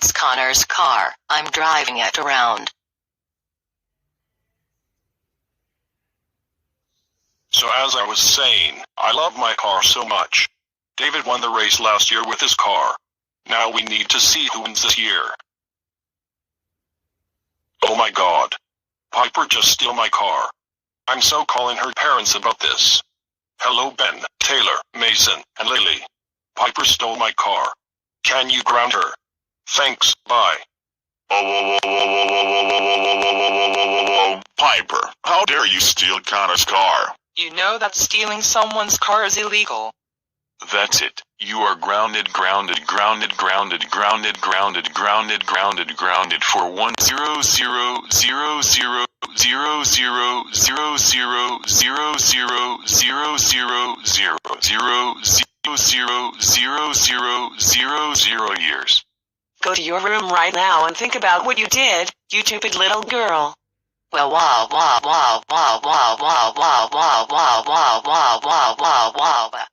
It's Connor's car. I'm driving it around. So as I was saying, I love my car so much. David won the race last year with his car. Now we need to see who wins this year. Oh my god. Piper just stole my car. I'm so calling her parents about this. Hello Ben, Taylor, Mason, and Lily. Piper stole my car. Can you ground her? Thanks, bye. Piper, how dare you steal Connor's car? You know that stealing someone's car is illegal. That's it. You are grounded for 100,000,000,000,000,000 years. Go to your room right now and think about what you did, you stupid little girl. Well, wow, wow, wow, wow, wow, wow, wow, wow, wow, wow, wow, wow, wow, wow.